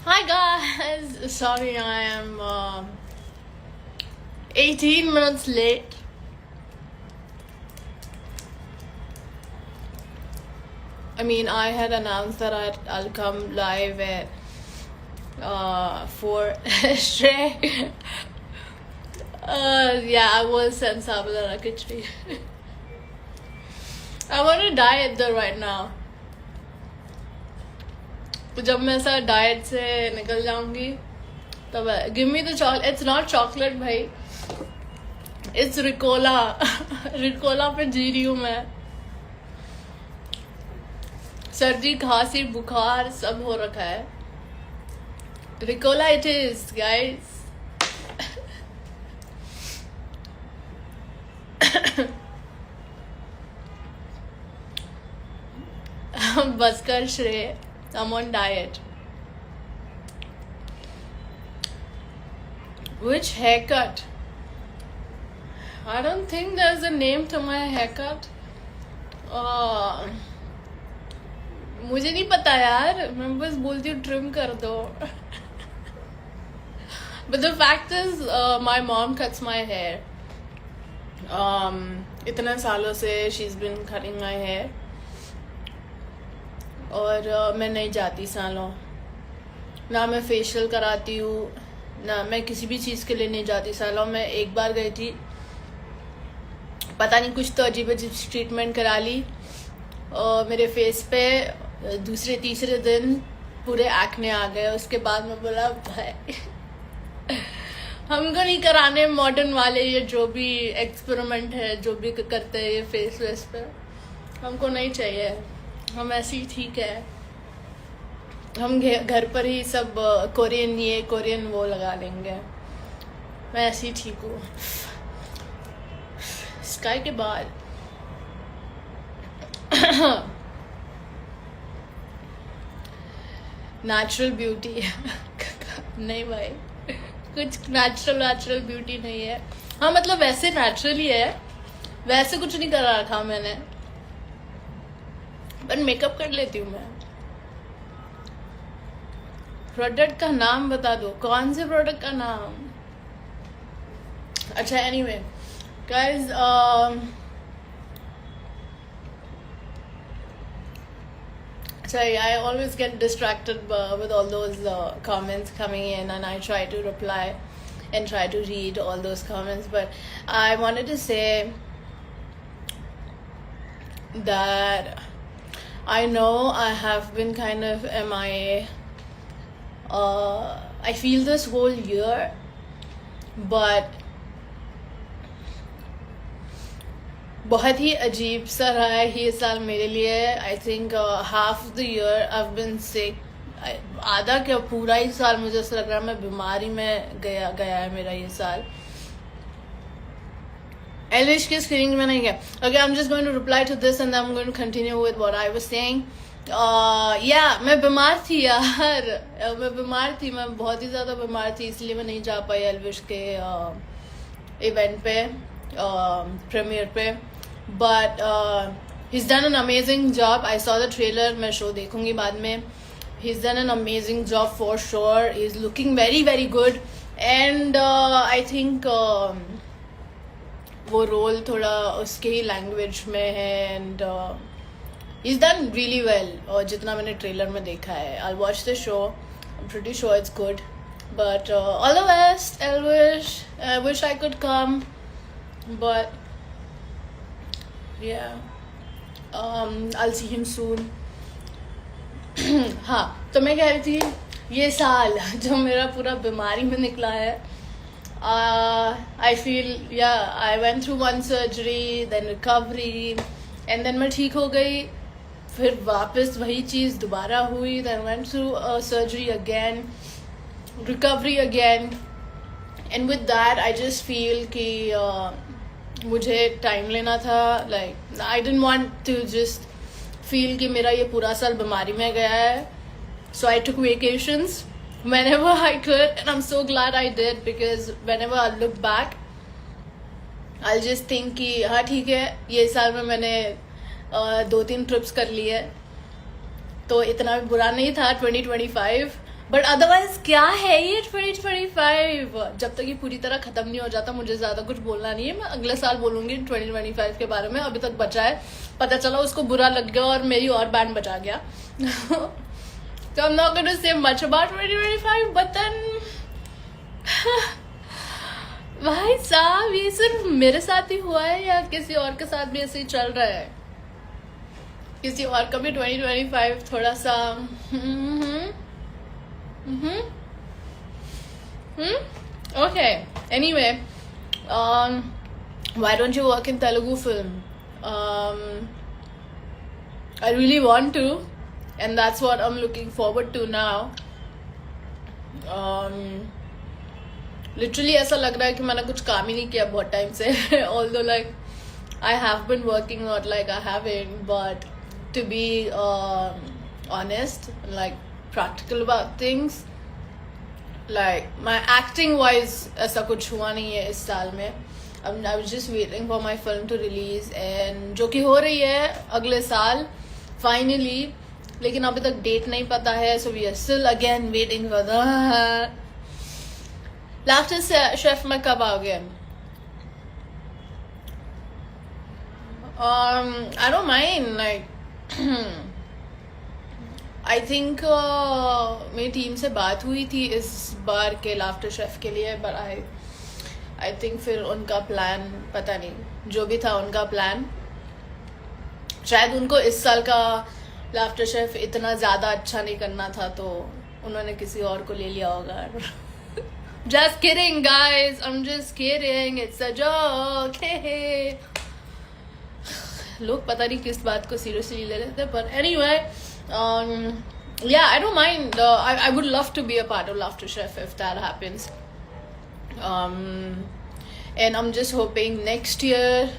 Hi guys, sorry I am 18 minutes late. I mean, I had announced that I'll come live at 4 straight. Yeah, I was sent Sabudana Khichdi. I want to diet though right now. तो जब मैं ऐसा diet से निकल जाऊंगी तब give me the chocolate. It's not chocolate भाई, it's रिकोला. रिकोला पे जी रही हूँ मैं. सर्दी खांसी बुखार सब हो रखा है. रिकोला इट इज गाइस. बस कर श्रेय, I'm on diet. Which haircut? I don't think there's a name to my haircut. मुझे नहीं पता यार, मैं बस बोलती हूँ ट्रिम कर दो. But the fact is, my mom cuts my hair. इतने सालों से she's been cutting my hair. और मैं नहीं जाती सालों. ना मैं फेशियल कराती हूँ, ना मैं किसी भी चीज़ के लिए नहीं जाती सालों. मैं एक बार गई थी, पता नहीं कुछ तो अजीब अजीब ट्रीटमेंट करा ली और मेरे फेस पे दूसरे तीसरे दिन पूरे एक्ने आ गए. उसके बाद मैं बोला भाई हमको नहीं कराने मॉडर्न वाले ये जो भी एक्सपेरिमेंट है, जो भी करते हैं ये फेस वेस पे, हमको नहीं चाहिए. हम ऐसे ही ठीक है. हम घर पर ही सब कोरियन ये कोरियन वो लगा लेंगे. मैं ऐसे ही ठीक हूँ. स्काई के बाद नेचुरल ब्यूटी नहीं भाई, कुछ नेचुरल ब्यूटी नहीं है. हाँ मतलब वैसे नेचुरल ही है, वैसे कुछ नहीं करा रखा मैंने, पर मेकअप कर लेती हूँ मैं. प्रोडक्ट का नाम बता दो, कौन से प्रोडक्ट का नाम. अच्छा anyway guys, sorry, I always get distracted with all those comments coming in, and I try to reply and try to read all those comments. But I wanted to say that I know I have been kind of MIA. I feel this whole year, but बहुत ही अजीब सा रहा है ये साल मेरे लिए. I think half the year I been sick. आधा क्या पूरा ही साल मुझे ऐसा लग रहा है मैं बीमारी में गया है मेरा ये साल. एलिश की स्क्रीनिंग में नहीं गया. Okay, I am just going to reply to this and I am going to continue with what I was saying. या मैं बीमार थी यार, मैं बीमार थी, मैं बहुत ही ज़्यादा बीमार थी, इसलिए मैं नहीं जा पाई एलविश के इवेंट पे, प्रीमियर पे. But he's done an amazing job. I saw the trailer, मैं शो देखूंगी बाद में. He's done an amazing job for sure. He's looking very very good and I think वो रोल थोड़ा उसके ही लैंग्वेज में है and he's done really well. और जितना मैंने ट्रेलर में देखा है, I'll watch the show. I'm pretty sure it's good. But all the best, Elvish. I wish I could come, but yeah, I'll see him soon. हाँ, तो मैं कह रही थी ये साल जो मेरा पूरा बीमारी में निकला है, I feel yeah, I went through one surgery, then recovery, and then मैं ठीक हो गई, फिर वापस वही चीज़ दोबारा हुई, then went through surgery again, recovery again, and with that I just feel कि मुझे टाइम लेना था. Like I didn't want to just feel कि मेरा ये पूरा साल बीमारी में गया है. So I took vacations whenever I could, and I'm so glad I did, because whenever I look back I'll just think कि हाँ ठीक है, ये साल में मैंने 2-3 ट्रिप्स कर ली है, तो इतना भी बुरा नहीं था 2025. बट अदरवाइज क्या है ये 2025? जब तक ये पूरी तरह खत्म नहीं हो जाता, मुझे ज्यादा कुछ बोलना नहीं है. मैं अगले साल बोलूंगी 2025 के बारे में. अभी तक बचा है, पता चला उसको बुरा लग गया और मेरी और बैंड बचा गया. So I'm not going to say much about 2025, but then भाई साहब, ये सिर्फ मेरे साथ ही हुआ है या किसी और के साथ भी ऐसे ही चल रहा है? किसी और का भी 2025 थोड़ा सा Okay. Anyway, why don't you work in Telugu film? I really want to, and that's what I'm looking forward to now. Literally ऐसा लग रहा है कि मैंने कुछ काम ही नहीं किया बहुत टाइम से. Although like I have been working, not like I haven't, but to be honest, like practical about things, like my acting wise ऐसा कुछ हुआ नहीं है इस साल में. I was just waiting for my film to release, and जो कि हो रही है अगले साल finally, लेकिन अभी तक डेट नहीं पता है. So we are still again waiting for that. Laughter chef में कब आओगे? I don't mind, like I think मेरी टीम से बात हुई थी इस बार के लाफ्टर शेफ के लिए, but I think फिर उनका प्लान, पता नहीं, जो भी था उनका प्लान, शायद उनको इस साल का लाफ्टर शेफ इतना ज़्यादा अच्छा नहीं करना था, तो उन्होंने किसी और को ले लिया होगा. Just kidding, guys. I'm just kidding. It's a joke. Hey. लोग पता नहीं किस बात को seriously ले लेते हैं, but anyway, yeah, I don't mind. I would love to be a part of Laughter Chef if that happens. And I'm just hoping next year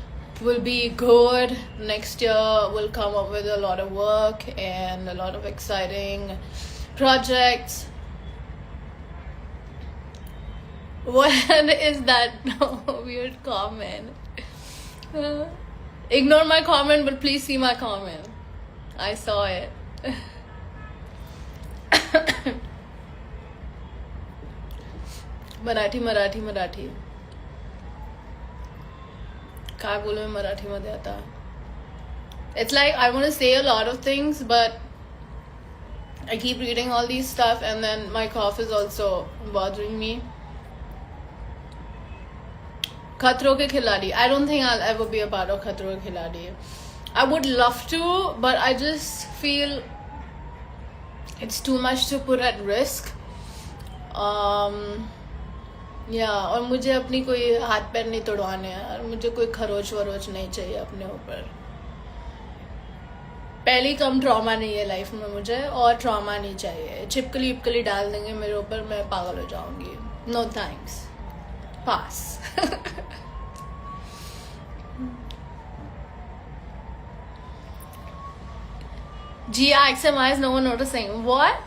will be good. Next year we'll come up with a lot of work and a lot of exciting projects. What is that weird comment? Ignore my comment, but please see my comment. I saw it. Marathi Marathi Marathi काय बोलू मैं मराठी मध्ये आता? It's like I want to say a lot of things, but I keep reading all these stuff, and then my cough is also bothering me. खतरों के खिलाड़ी. I don't think I'll ever be a part of खतरों के खिलाड़ी. I would love to, but I just feel it's too much to put at risk. Yeah, और मुझे अपनी कोई हाथ पैर नहीं तोड़वाने हैं, और मुझे कोई खरोच वरोच नहीं चाहिए अपने ऊपर. पहली कम ट्रॉमा नहीं है लाइफ में मुझे, और ट्रॉमा नहीं चाहिए. छिपकली विपकली डाल देंगे मेरे ऊपर, मैं पागल हो जाऊंगी. No thanks, pass. GXMI is no one noticing. What?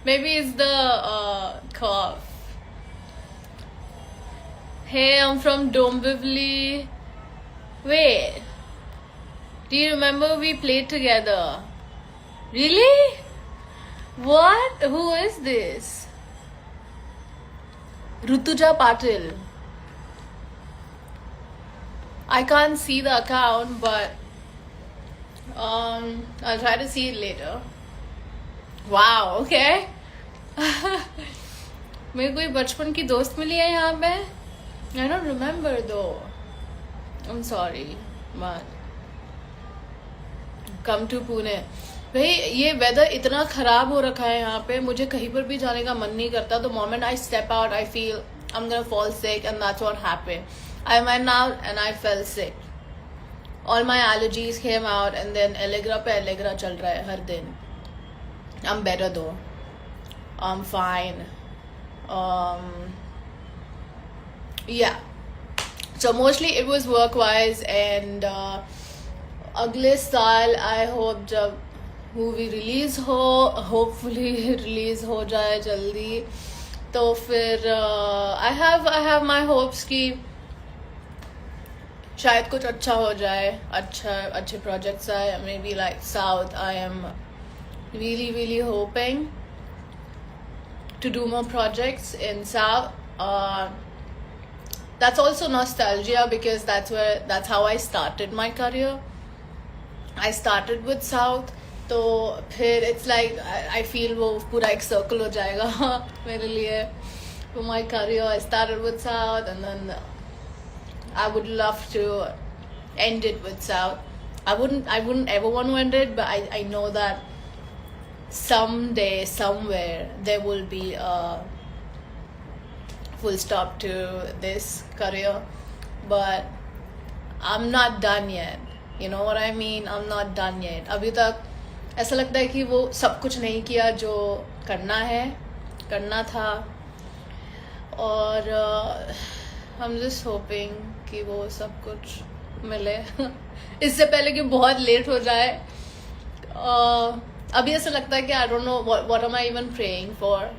Maybe it's the cough. Hey, I'm from Dombivli. Wait, do you remember we played together? Really? What? Who is this? Rutuja Patil. I can't see the account, but I'll try to see it later. Wow, okay. मेरे कोई बचपन की दोस्त मिली है यहाँ पे? I don't remember though. I'm sorry, but come to Pune. भाई ये वेदर इतना खराब हो रखा है यहाँ पे, मुझे कहीं पर भी जाने का मन नहीं करता. The moment I step out, I feel I'm gonna fall sick, and that's what happened. I went out and I fell sick. All my allergies came out, and then Allegra पे Allegra चल रहा है हर दिन. I'm better though. I'm fine. Yeah. So mostly it was work-wise, and अगले साल I hope जब movie release हो, hopefully release हो जाए जल्दी, तो फिर I have my hopes कि शायद कुछ अच्छा हो जाए, अच्छे projects आए, maybe like South. I am really hoping to do more projects in South. That's also nostalgia because that's how I started my career. I started with South, तो फिर it's like I feel वो पूरा एक circle हो जाएगा मेरे लिए. For my career, I started with South, and then I would love to end it with South. I wouldn't ever want to end it, but I know that someday, somewhere, there will be a full stop to this career. But I'm not done yet. You know what I mean? I'm not done yet. अभी तक ऐसा लगता है कि वो सब कुछ नहीं किया जो करना था, और I'm just hoping कि वो सब कुछ मिले इससे पहले कि बहुत लेट हो जाए. अभी ऐसा लगता है कि I don't know what am I even praying for.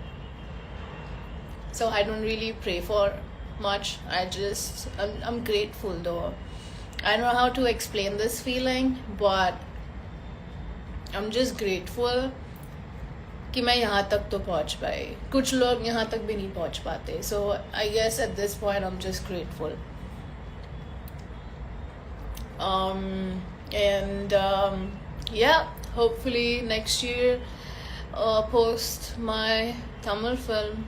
So I don't really pray for much. I'm grateful though. I don't know how to explain this feeling, but I'm just grateful कि मैं यहाँ तक तो पहुँच पाई. कुछ लोग यहाँ तक भी नहीं पहुँच पाते. So I guess at this point I'm just grateful. Yeah, hopefully next year post my Tamil film,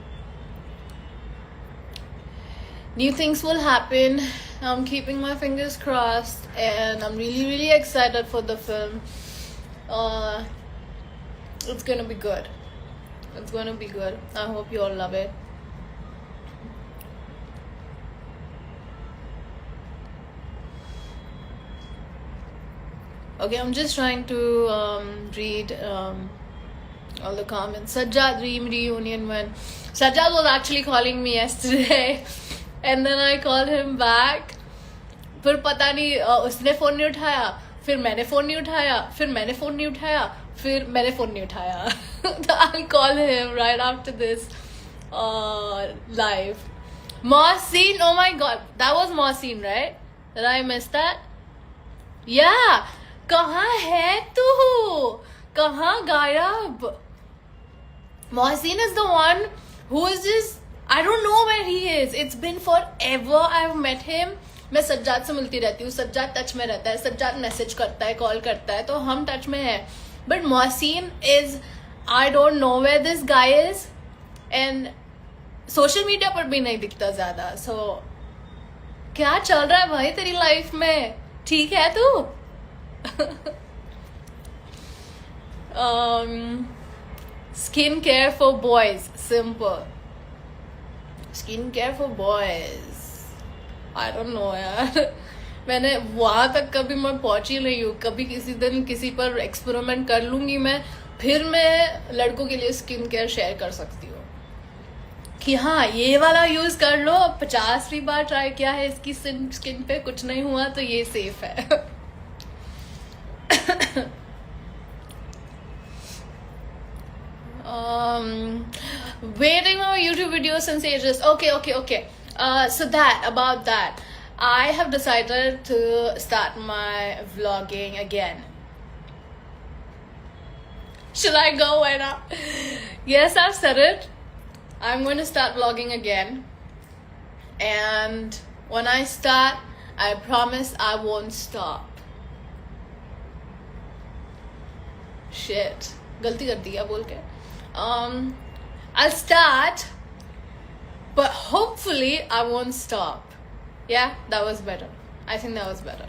new things will happen. I'm keeping my fingers crossed, and I'm really excited for the film. It's gonna be good. I hope you all love it. Okay, I'm just trying to read all the comments. Sajjad dream reunion when Sajjad was actually calling me yesterday and then I called him back. फिर पता नहीं उसने phone नहीं उठाया, फिर मैंने phone नहीं उठाया, फिर मैंने फ़ोन नहीं उठाया, फिर मैंने फ़ोन नहीं उठाया. So I'll call him right after this live. Mohsin, oh my god, that was Mohsin, right? Did I miss that? Yeah. कहाँ है तू? कहाँ गायब? Mohsin is the one who is just, I don't know where he is. It's been forever I've met him. मैं सज्जाद से मिलती रहती हूँ, सज्जाद टच में रहता है, सज्जाद मैसेज करता है, कॉल करता है, तो हम टच में हैं. But Mohsin is, I don't know where this guy is, and social media पर भी नहीं दिखता ज़्यादा. So क्या चल रहा है भाई तेरी लाइफ में? ठीक है तू? Skincare for boys, simple. Skincare for boys, I don't know यार. मैंने वहाँ तक कभी मैं पहुँची नहीं हूँ. कभी किसी दिन किसी पर एक्सपेरिमेंट कर लूँगी मैं, फिर मैं लड़कों के लिए स्किन केयर शेयर कर सकती हूँ कि हाँ ये वाला यूज़ कर लो. 50वीं बार ट्राई किया है इसकी स्किन पे, कुछ नहीं हुआ तो ये सेफ है. Waiting for YouTube videos since ages. Okay. So about that, I have decided to start my vlogging again. Should I go? Why not? Yes, I've said it. I'm going to start vlogging again. And when I start, I promise I won't stop. Shit. गलती कर दी क्या बोल के? I'll start, but hopefully I won't stop. Yeah, that was better. I think that was better.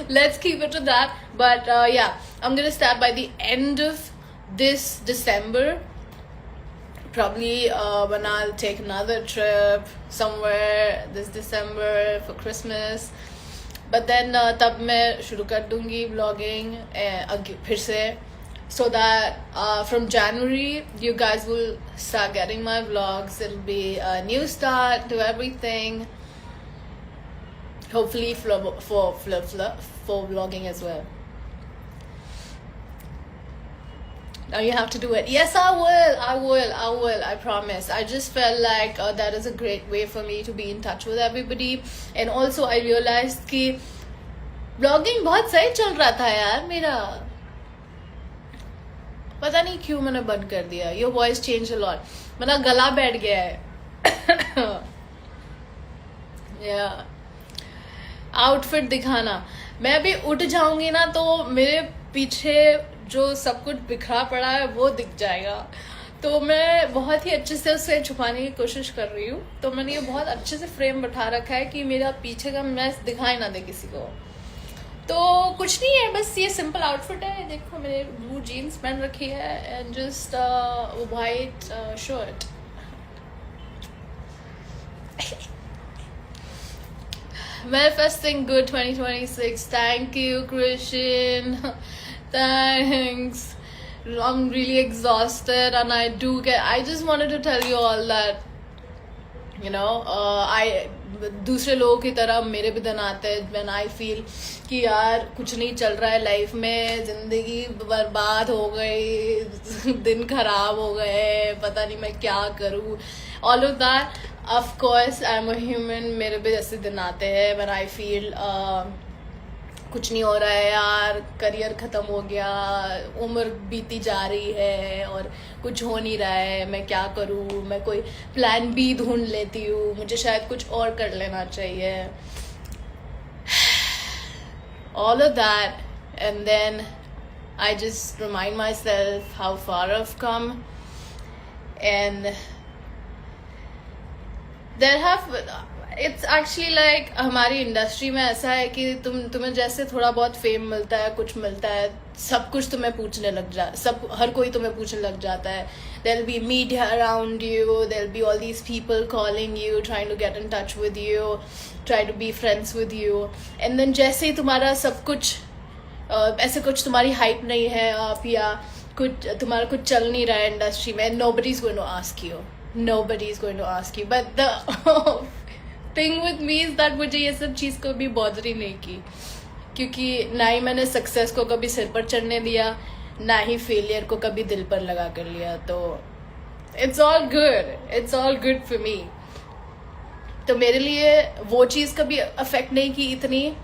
Let's keep it to that. But yeah, I'm gonna start by the end of this December. Probably when I'll take another trip somewhere this December for Christmas. But then तब मैं शुरू कर दूँगी vlogging फिर से. So that from January, you guys will start getting my vlogs. It'll be a new start to everything. Hopefully for vlogging as well. Now you have to do it. Yes, I will. I promise. I just felt like that is a great way for me to be in touch with everybody. And also I realized कि blogging बहुत सही चल रहा था यार मेरा. पता नहीं क्यों मैंने बंद कर दिया. Your voice changed a lot. मेरा गला बैठ गया है. Yeah. आउटफिट दिखाना. मैं अभी उठ जाऊंगी ना तो मेरे पीछे जो सब कुछ बिखरा पड़ा है वो दिख जाएगा. तो मैं बहुत ही अच्छे से उसे छुपाने की कोशिश कर रही हूँ. तो मैंने ये बहुत अच्छे से फ्रेम बैठा रखा है कि मेरा पीछे का मैस दिखाई ना दे किसी को. तो कुछ नहीं है, बस ये सिंपल आउटफिट है. देखो मैंने ब्लू जीन्स पहन रखी है and just white shirt. Manifesting good 2026. Thank you, Christian. Thanks. I'm really exhausted and I just wanted to tell you all that, you know, दूसरे लोगों की तरह मेरे भी दिन आते हैं when I feel कि यार कुछ नहीं चल रहा है लाइफ में, जिंदगी बर्बाद हो गई, दिन खराब हो गए, पता नहीं मैं क्या करूँ. All of that, of course, I'm a human. मेरे भी जैसे दिन आते हैं when I feel कुछ नहीं हो रहा है यार, करियर ख़त्म हो गया, उम्र बीती जा रही है और कुछ हो नहीं रहा है, मैं क्या करूँ, मैं कोई प्लान बी ढूंढ लेती हूँ, मुझे शायद कुछ और कर लेना चाहिए. All of that, and then I just remind myself how far I've come. And there have, it's actually like हमारी इंडस्ट्री में ऐसा है कि तुम्हें जैसे थोड़ा बहुत फेम मिलता है, कुछ मिलता है, सब कुछ तुम्हें पूछने लग जा, सब हर कोई तुम्हें पूछने लग जाता है. There'll be media around you, there'll be all these people calling you, trying to get in touch with you, try to be friends with you, and then जैसे ही तुम्हारा सब कुछ ऐसे कुछ तुम्हारी हाइप नहीं है आप या कुछ तुम्हारा कुछ चल नहीं रहा है इंडस्ट्री में, nobody's going to ask you. Nobody's going to ask you. But the thing with me is that मुझे ये सब चीज़ को भी बॉदर ही नहीं की, क्योंकि ना ही मैंने सक्सेस को कभी सिर पर चढ़ने दिया, ना ही फेलियर को कभी दिल पर लगा कर लिया. तो it's all good for me. तो मेरे लिए वो चीज़ कभी अफेक्ट नहीं की इतनी.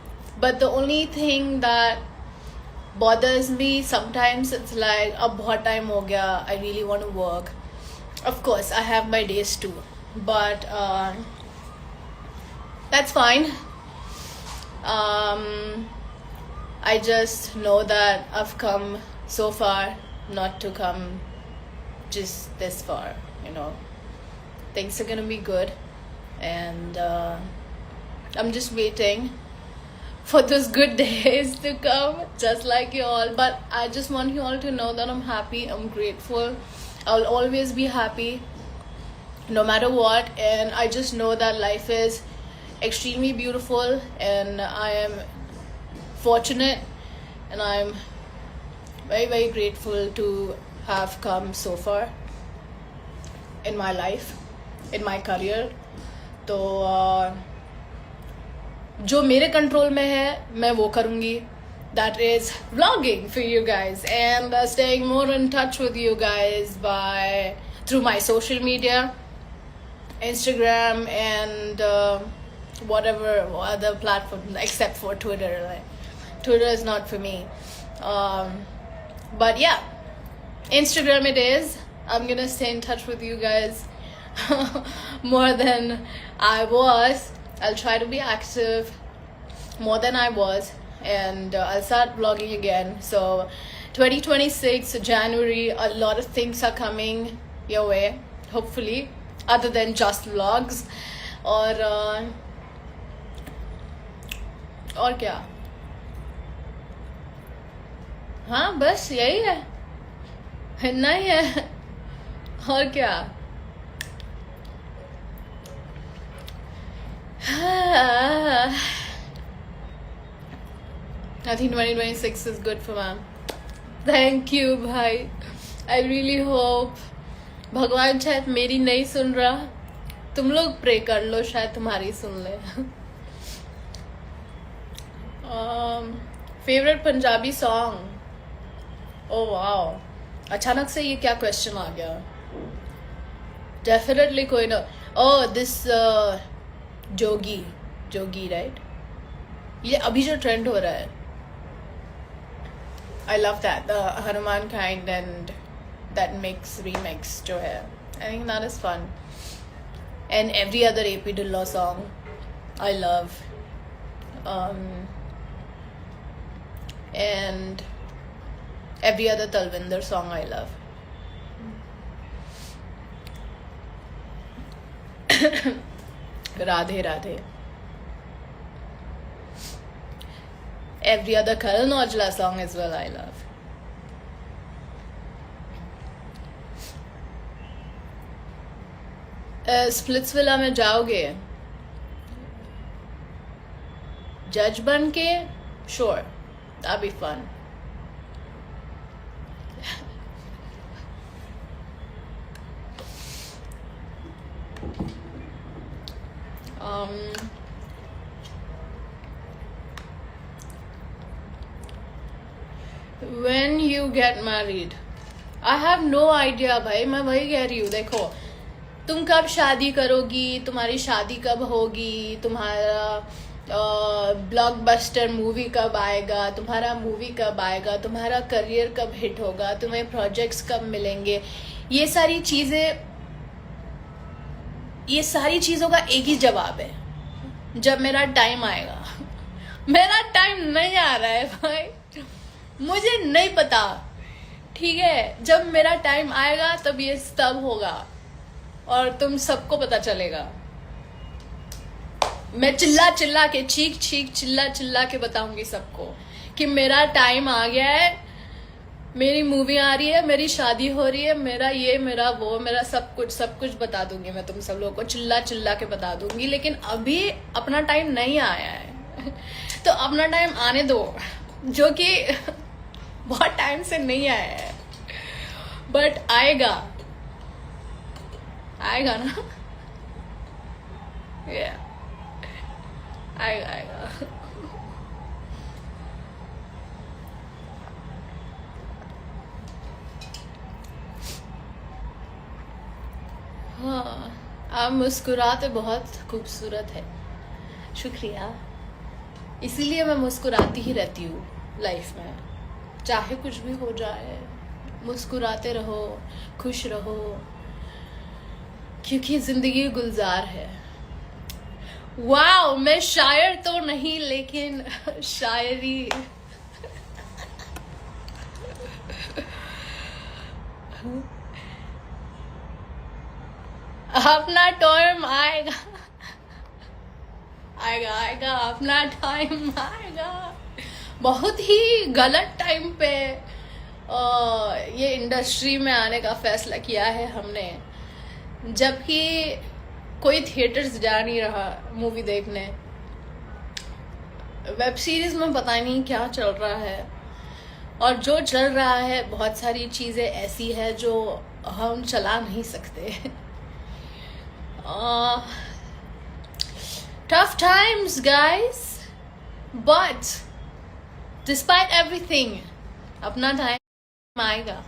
But the only thing that bothers me sometimes, it's like अब बहुत टाइम हो गया, I really want to work. Of course, I have my days too, but that's fine. I just know that I've come so far not to come just this far, you know. Things are gonna be good, and I'm just waiting for those good days to come, just like you all. But I just want you all to know that I'm happy, I'm grateful. I'll always be happy no matter what, and I just know that life is extremely beautiful, and I am fortunate, and I'm very, very grateful to have come so far in my life, in my career. तो जो मेरे control में है मैं वो करूँगी. That is vlogging for you guys and staying more in touch with you guys through my social media, Instagram and whatever other platform except for Twitter. Like, Twitter is not for me. But yeah, Instagram it is. I'm gonna stay in touch with you guys more than I was. I'll try to be active more than I was. And I'll start vlogging again. So 2026 January, a lot of things are coming your way, hopefully, other than just vlogs. और क्या, हाँ बस यही है, इतना ही है. और क्या. I think 2026 is good for me. Thank you, भाई. I really hope भगवान शायद मेरी नहीं सुन रहा, तुम लोग प्रे कर लो, शायद तुम्हारी सुन ले. Favorite Punjabi song? Oh wow, अचानक से ये क्या क्वेश्चन आ गया? डेफिनेटली कोई ना। ओह दिस जोगी राइट, ये अभी जो ट्रेंड हो रहा है, I love that, the Hanumankind and that mix remix जो है, I think that is fun. And every other AP Dillon song I love. And every other Talvinder song I love. Radhe Radhe. Every other Karan Aujla song as well I love. Splitsvilla में जाओगे जज बन के? Sure, that'd be fun. When you get married, I have no idea भाई. मैं वही कह रही हूँ, देखो तुम कब शादी करोगी, तुम्हारी शादी कब होगी, तुम्हारा ब्लॉकबस्टर मूवी कब आएगा, तुम्हारा मूवी कब आएगा, तुम्हारा करियर कब हिट होगा, तुम्हें प्रोजेक्ट्स कब मिलेंगे, ये सारी चीज़ों का एक ही जवाब है, जब मेरा टाइम आएगा. मेरा टाइम नहीं आ रहा है भाई, मुझे नहीं पता, ठीक है. जब मेरा टाइम आएगा तब ये तब होगा और तुम सबको पता चलेगा. मैं चिल्ला चिल्ला के चीख चिल्ला के बताऊंगी सबको कि मेरा टाइम आ गया है, मेरी मूवी आ रही है, मेरी शादी हो रही है, मेरा ये मेरा वो मेरा सब कुछ बता दूंगी मैं तुम सब लोगों को, चिल्ला के बता दूंगी. लेकिन अभी अपना टाइम नहीं आया है तो अपना टाइम आने दो, जो कि बहुत टाइम से नहीं आया है, बट आएगा ना. yeah. आएगा. हाँ, आप मुस्कुराते बहुत खूबसूरत है. शुक्रिया. इसीलिए मैं मुस्कुराती ही रहती हूँ लाइफ में, चाहे कुछ भी हो जाए, मुस्कुराते रहो, खुश रहो, क्योंकि जिंदगी गुलजार है. वाओ, मैं शायर तो नहीं लेकिन शायरी अपना टाइम आएगा अपना टाइम आएगा. बहुत ही गलत टाइम पे ये इंडस्ट्री में आने का फैसला किया है हमने, जबकि कोई थिएटर्स जा नहीं रहा मूवी देखने. वेब सीरीज में पता नहीं क्या चल रहा है, और जो चल रहा है बहुत सारी चीज़ें ऐसी है जो हम चला नहीं सकते. Tough times guys, but despite everything अपना टाइम आएगा.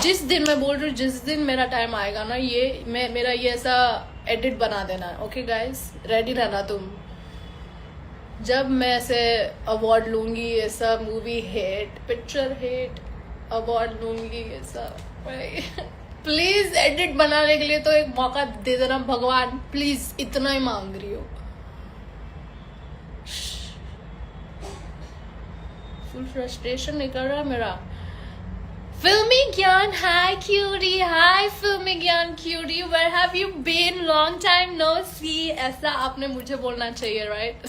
जिस दिन मैं बोल रही हूँ, जिस दिन मेरा टाइम आएगा ना, ये मेरा ये ऐसा एडिट बना देना. ओके गाइस, रेडी रहना तुम. जब मैं ऐसे अवार्ड लूंगी, ऐसा movie hit, picture hit award लूंगी, ऐसा प्लीज एडिट बनाने के लिए तो एक मौका दे देना भगवान, प्लीज, इतना ही मांग रही हो. फुल फ्रस्ट्रेशन निकल रहा मेरा. Filmy Gyan, hi cutie, hi Filmy Gyan cutie, where have you been? Long time no see. ऐसा आपने मुझे बोलना चाहिए, right?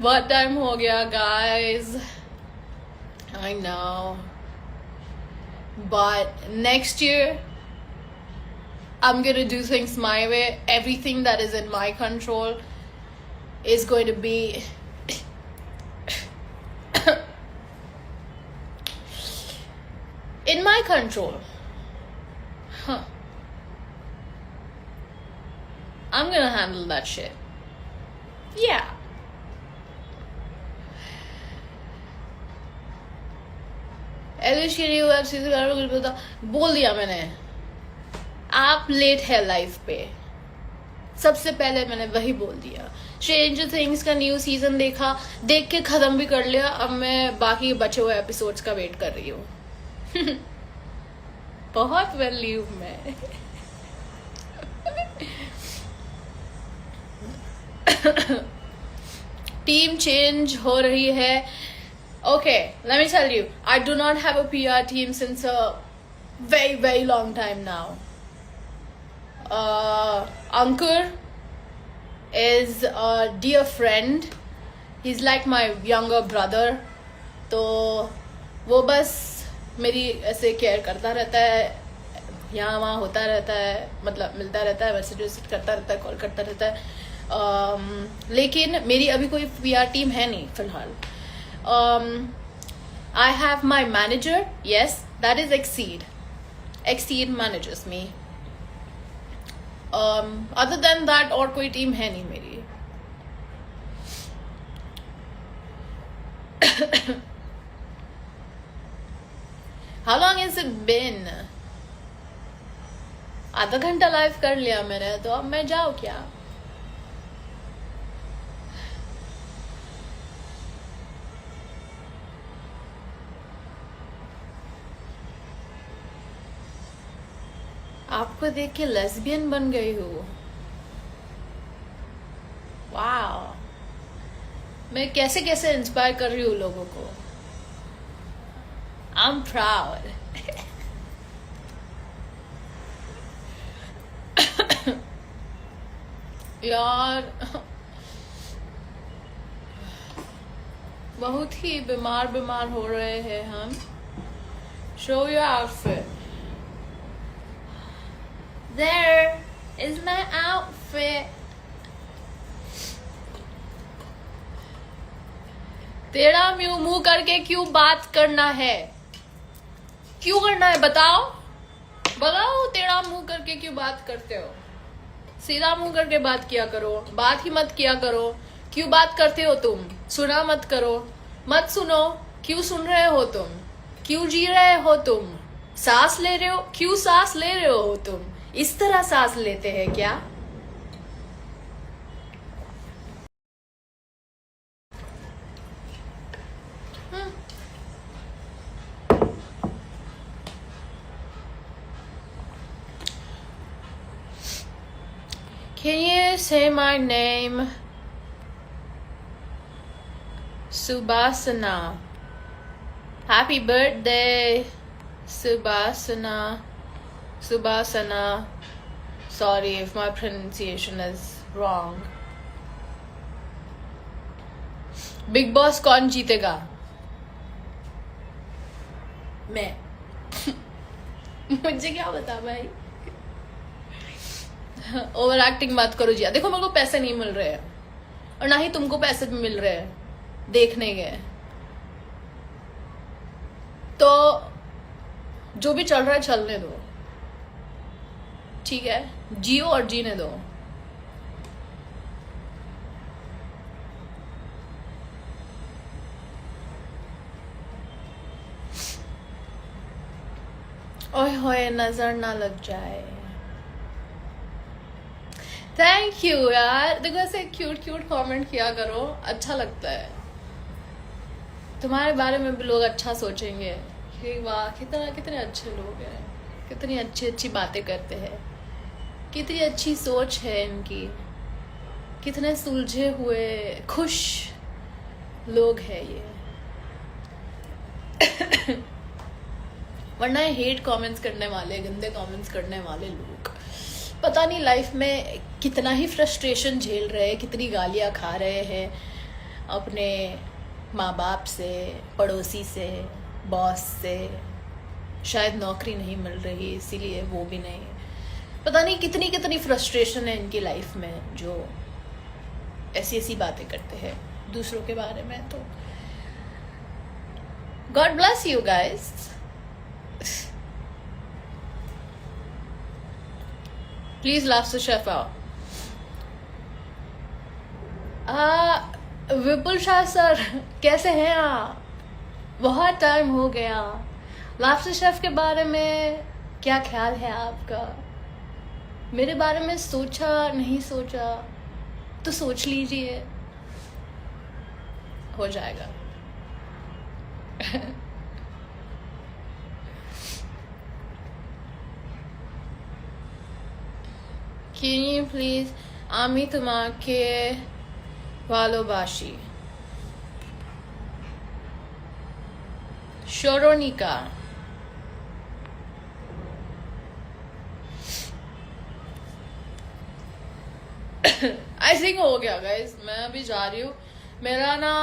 बहुत टाइम हो गया guys, I know, but next year I'm gonna do things my way. Everything that is in my control is going to be in my control. I'm gonna handle that shit. Yeah. Eilish के लिए web series के बारे में कुछ बता, बोल दिया मैंने। आप लेट है लाइफ पे, सबसे पहले मैंने वही बोल दिया। स्ट्रेंजर थिंग्स का न्यू सीजन देखा, देख के खत्म भी कर लिया। अब मैं बाकी बचे हुए एपिसोड्स का वेट कर रही हूँ। बहुत वेल लीव मैं। टीम चेंज हो रही है। Okay, let me tell you, I do not have a PR team since a very very long time now. Ankur is a dear friend. He's like my younger brother. तो वो बस मेरी ऐसे care करता रहता है, यहाँ वहाँ होता रहता है, मतलब मिलता रहता है, मैसेज करता रहता है, कॉल करता रहता है। लेकिन मेरी अभी कोई पीआर टीम है नहीं फिलहाल। I have my manager, yes, that is Exceed. Exceed manages me. Other than that और कोई टीम है नहीं मेरी। How long has it been? आधा घंटा लाइव कर लिया मैंने, तो अब मैं जाऊँ क्या? आपको देख के लेस्बियन बन गई हूँ। वाह, मैं कैसे कैसे इंस्पायर कर रही हूँ लोगों को। I am proud. यार बहुत ही बीमार हो रहे हैं हम। Show your outfit. There is my outfit. तेरा मुंह करके क्यों बात करना है? क्यों करना है बताओ? बताओ, तेरा मुंह करके क्यों बात करते हो? सीधा मुंह करके बात किया करो, बात ही मत किया करो। क्यों बात करते हो तुम? सुना मत करो, मत सुनो। क्यों सुन रहे हो तुम? क्यों जी रहे हो तुम? सांस ले रहे हो, क्यों सांस ले रहे हो तुम? इस तरह सांस लेते हैं क्या? Can you say my name? Subhasana. Happy birthday, Subhasana. Subhasana. Sorry if my pronunciation is wrong. Big boss कौन जीतेगा? मैं। मुझे क्या बता भाई। ओवर एक्टिंग मत करो जी। देखो, मेरे को पैसे नहीं मिल रहे हैं और ना ही तुमको पैसे मिल रहे हैं देखने के, तो जो भी चल रहा है चलने दो, ठीक है? जियो और जीने दो। ओए होए, नजर ना लग जाए। थैंक यू यार। देखो, ऐसे क्यूट कमेंट किया करो, अच्छा लगता है। तुम्हारे बारे में भी लोग अच्छा सोचेंगे कि वाह, कितने अच्छे लोग हैं, कितनी अच्छी बातें करते हैं, कितनी अच्छी सोच है इनकी, कितने सुलझे हुए खुश लोग हैं ये। वरना हेट कमेंट्स करने वाले, गंदे कमेंट्स करने वाले लोग पता नहीं लाइफ में कितना ही फ्रस्ट्रेशन झेल रहे हैं, कितनी गालियाँ खा रहे हैं अपने माँ बाप से, पड़ोसी से, बॉस से। शायद नौकरी नहीं मिल रही इसीलिए वो भी नहीं, पता नहीं कितनी फ्रस्ट्रेशन है इनकी लाइफ में, जो ऐसी बातें करते हैं दूसरों के बारे में। तो God bless you guys. Please laugh से शेफ आओ। विपुल शाह सर कैसे हैं आप? बहुत टाइम हो गया, लाफ्टर शेफ के बारे में क्या ख्याल है आपका? मेरे बारे में सोचा नहीं सोचा तो सोच लीजिए, हो जाएगा। Can you please আমি তোমাকে ভালোবাসি। शोरोनिका आई थिंक हो गया गाइस, मैं अभी जा रही हूँ। मेरा ना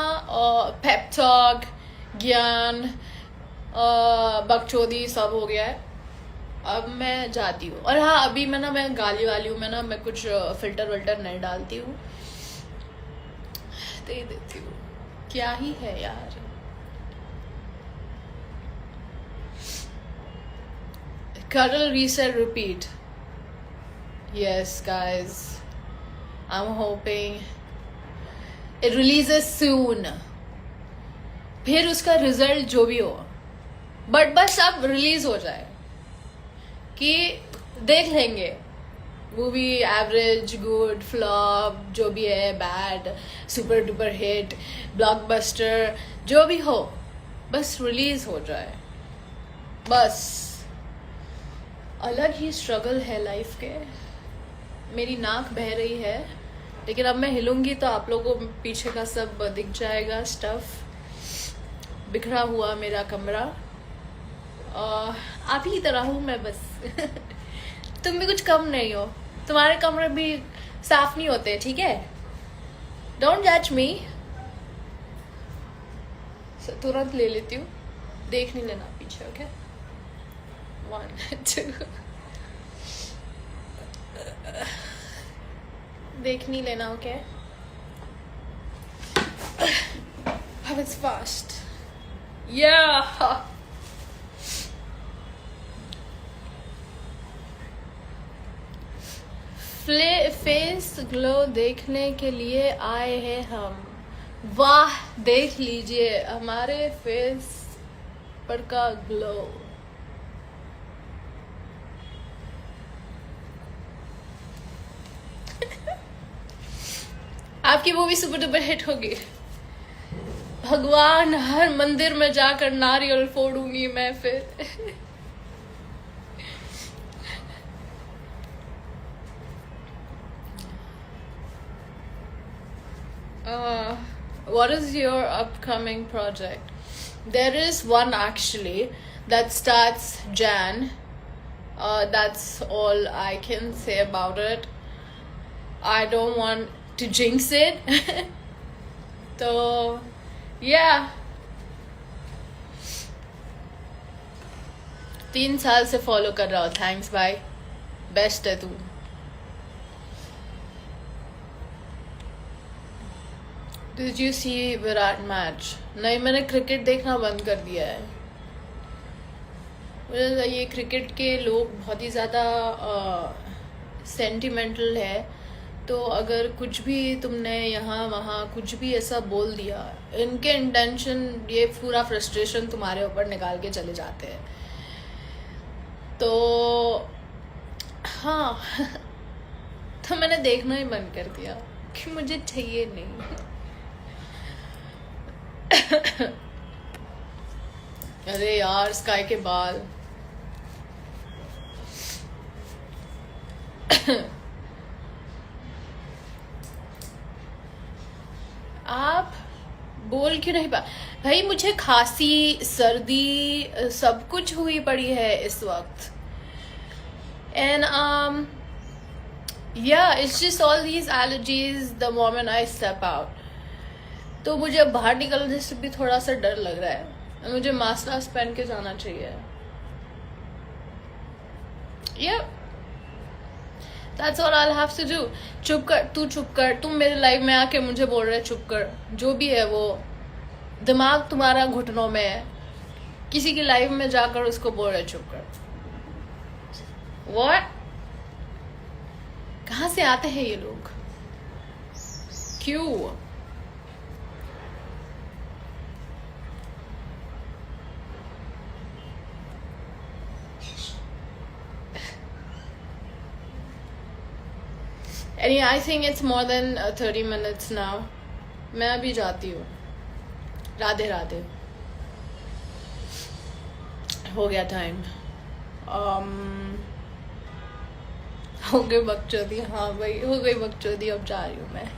पेप टॉक, ज्ञान, बकचोदी सब हो गया है, अब मैं जाती हूँ। और हाँ, अभी मैं गाली वाली हूँ, मैं कुछ फिल्टर विल्टर नहीं डालती हूँ, दे देती हूँ, क्या ही है यार। Cuddle, reset, repeat. Yes, guys. I'm hoping it releases soon. फिर उसका रिजल्ट जो भी हो, बट बस अब रिलीज हो जाए कि देख लेंगे मूवी एवरेज, गुड, फ्लॉप, जो भी है, bad, super duper hit, blockbuster, जो भी हो, बस रिलीज हो जाए। बस अलग ही स्ट्रगल है लाइफ के। मेरी नाक बह रही है, लेकिन अब मैं हिलूंगी तो आप लोगों को पीछे का सब दिख जाएगा। स्टफ बिखरा हुआ मेरा कमरा, आप ही तरह हूँ मैं बस। तुम भी कुछ कम नहीं हो, तुम्हारे कमरे भी साफ नहीं होते, ठीक है? डोंट जज मी। तुरंत ले लेती हूँ, देख नहीं लेना पीछे, ओके? 1 2 देख नहीं लेना, okay? But it's fast. Yeah. Face glow देखने के लिए आए हैं हम। वाह, देख लीजिए हमारे फेस पर का ग्लो। आपकी मूवी सुपर डुपर हिट होगी। भगवान, हर मंदिर में जाकर नारियल फोड़ूंगी मैं फिर। What is your upcoming project? There is one actually that starts Jan. That's all I can say about it. I don't want to jinx it. So, yeah. 3 साल से फॉलो कर रहा हूँ। थैंक्स भाई, बेस्ट है तू। Did you see Virat match? नहीं, मैंने क्रिकेट देखना बंद कर दिया है। मुझे ये क्रिकेट के लोग बहुत ही ज़्यादा सेंटिमेंटल है, तो अगर कुछ भी तुमने यहाँ वहाँ कुछ भी ऐसा बोल दिया, इनके इंटेंशन ये पूरा फ्रस्ट्रेशन तुम्हारे ऊपर निकाल के चले जाते हैं। तो हाँ, तो मैंने देखना ही बंद कर दिया कि मुझे चाहिए नहीं। अरे यार, स्काई के बाल। आप बोल क्यों नहीं पा भाई? मुझे खांसी, सर्दी सब कुछ हुई पड़ी है इस वक्त। And yeah, it's just all these allergies the moment I step out. तो मुझे बाहर निकलने से भी थोड़ा सा डर लग रहा है। मुझे मास्क पहन के जाना चाहिए। Yeah, that's all I'll have to do. चुप कर, तू चुप कर। तुम मेरे लाइफ में आके मुझे बोल रहे चुप कर। जो भी है वो दिमाग तुम्हारा घुटनों में है। किसी की लाइफ में जाकर उसको बोल रहे चुप कर। What? कहाँ से आते हैं ये लोग? क्यों? Anyway, I think it's more than 30 minutes now. मैं अभी जाती हूँ. राधे राधे. हो गया टाइम. हो गई बकचोदी. हाँ भाई, हो गई बकचोदी. अब जा रही हूँ मैं.